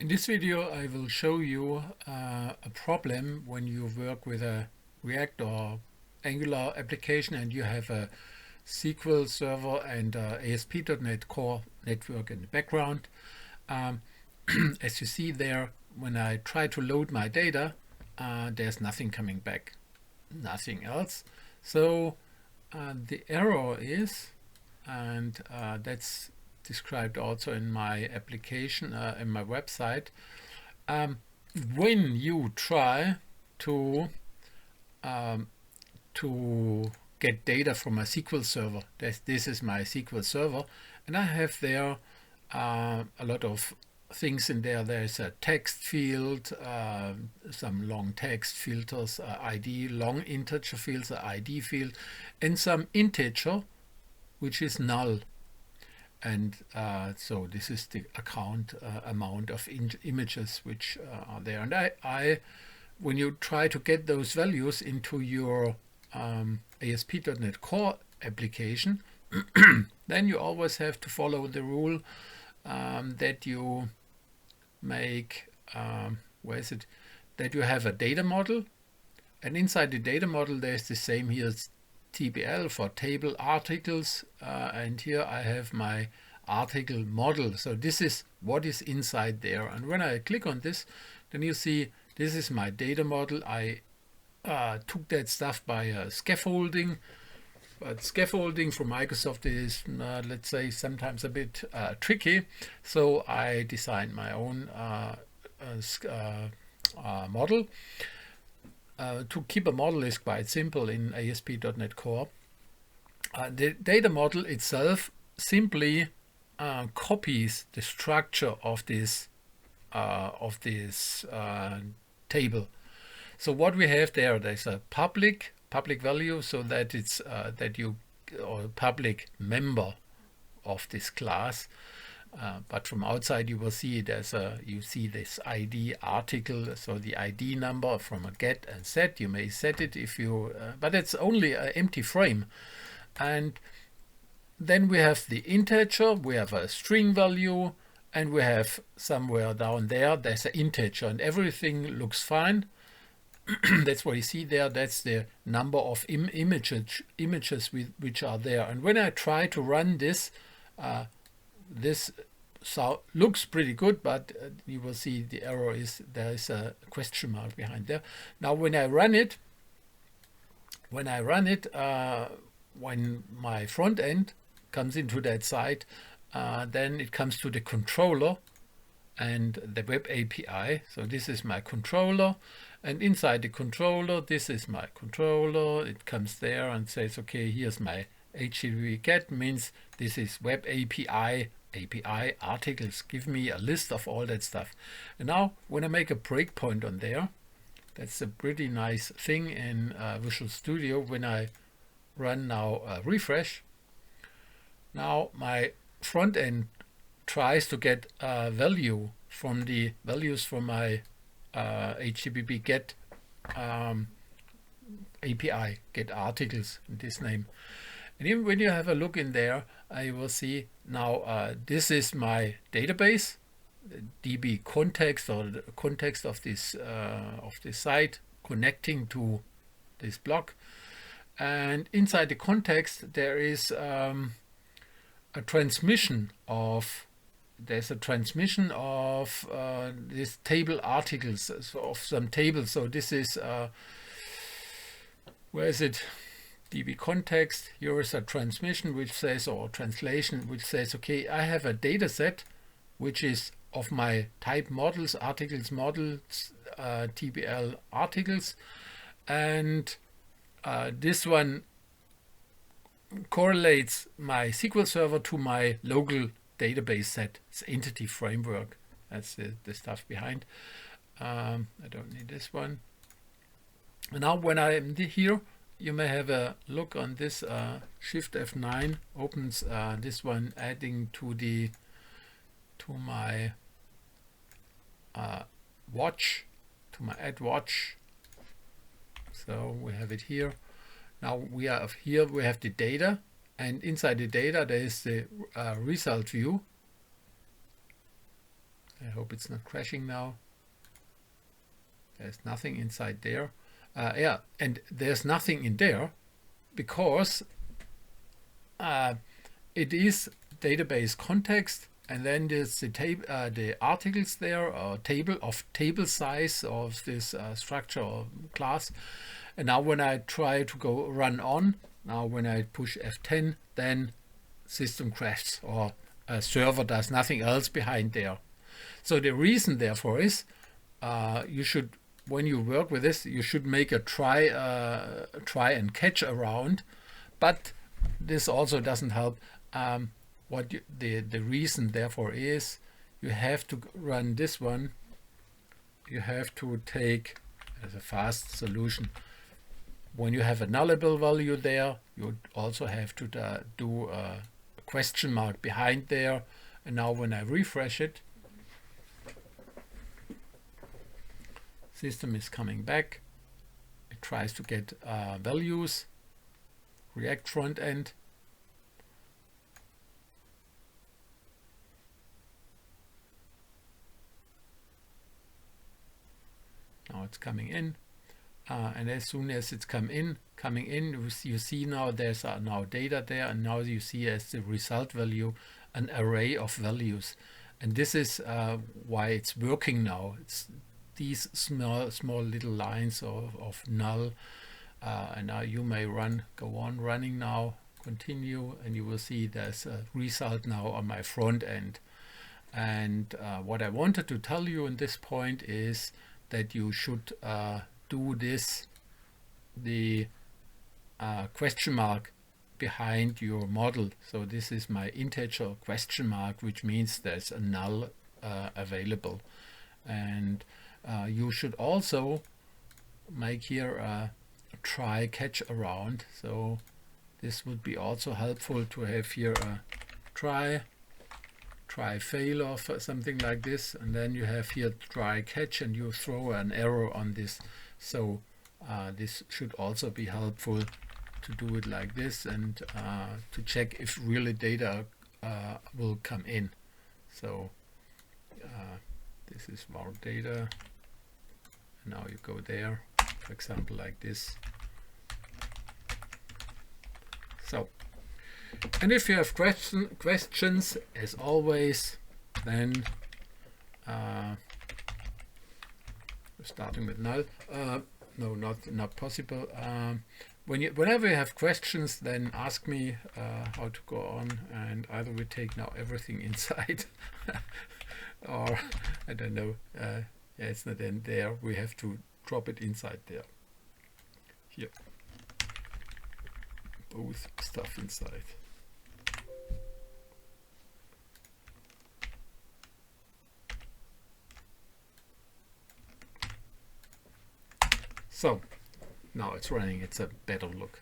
this video I will show you a problem when you work with a React or Angular application and you have a SQL Server and ASP.NET Core network in the background. As you see there, when I try to load my data, there's nothing coming back, nothing else. So the error is, and that's described also in my application, in my website, when you try to get data from a SQL server. This is my SQL server, and I have there a lot of things in there. There's a text field, some long text filters, ID, long integer fields, ID field, and some integer, which is null. And so this is the amount of images which are there. And I when you try to get those values into your ASP.NET Core application, then you always have to follow the rule that you make, that you have a data model, and inside the data model there's the same here, TBL for table articles, and here I have my article model. So this is what is inside there, and when I click on this, then you see this is my data model. I took that stuff by scaffolding, but scaffolding from Microsoft is, let's say, sometimes a bit tricky. So I designed my own model. To keep a model is quite simple in ASP.NET Core. The data model itself simply copies the structure of this table. So what we have there's a public value, so that it's or public member of this class. But from outside you will see you see this ID article, so the ID number from a get and set. You may set it if you, but it's only an empty frame. And then we have the integer, we have a string value, and we have somewhere down there's an integer, and everything looks fine. That's what you see there. That's the number of images which are there. And when I try to run this, this looks pretty good, but you will see the error is there is a question mark behind there. Now when I run it, when my front end comes into that site, then it comes to the controller and the web API. So this is my controller, and inside the controller, this is my controller. It comes there and says, okay, here's my HTTP get, means this is web API articles. Give me a list of all that stuff. And now when I make a breakpoint on there, that's a pretty nice thing in Visual Studio. When I run now a refresh, now my front end tries to get a value from the values from my HTTP get API, get articles in this name. And even when you have a look in there, you will see now this is my database, DB context, or the context of this site connecting to this block. And inside the context there is a transmission of this table articles, of some tables. So this is where is it? DB context. Here is a transmission which says, or translation which says, okay, I have a data set which is of my type models, articles models, TBL articles, and this one correlates my SQL Server to my local database set. It's entity framework. That's the stuff behind. I don't need this one. And now when I'm here, you may have a look on this. Shift F9 opens this one, adding to my watch, to my add watch. So we have it here. Now we have the data, and inside the data there is the result view. I hope it's not crashing now. There's nothing inside there. Yeah, and there's nothing in there because it is database context, and then there's the articles there, or table size of this structure or class. And now when I try to go run on, now when I push F10, then system crashes, or a server does nothing else behind there. So the reason therefore is you should, when you work with this, you should make a try and catch around, but this also doesn't help. The reason therefore is you have to run this one. You have to take as a fast solution. When you have a nullable value there, you also have to do a question mark behind there. And now when I refresh it, system is coming back. It tries to get values, React front end. Now it's coming in, and as soon as it's coming in, you see now there's now data there, and now you see as the result value an array of values, and this is why it's working now. It's these small little lines of null, and now you may go on running now, continue, and you will see there's a result now on my front end. And what I wanted to tell you in this point is that you should do this, the question mark behind your model. So this is my integer question mark, which means there's a null available. And you should also make here a try catch around. So this would be also helpful to have here a try fail or something like this, and then you have here try catch, and you throw an error on this. So this should also be helpful to do it like this, and to check if really data will come in. So this is our data, and now you go there, for example, like this. So, and if you have questions, as always, then starting with null. No, not possible. Whenever you have questions, then ask me how to go on, and either we take now everything inside, or I don't know. Yeah, it's not in there. We have to drop it inside there. Here, both stuff inside. So now it's running. It's a better look.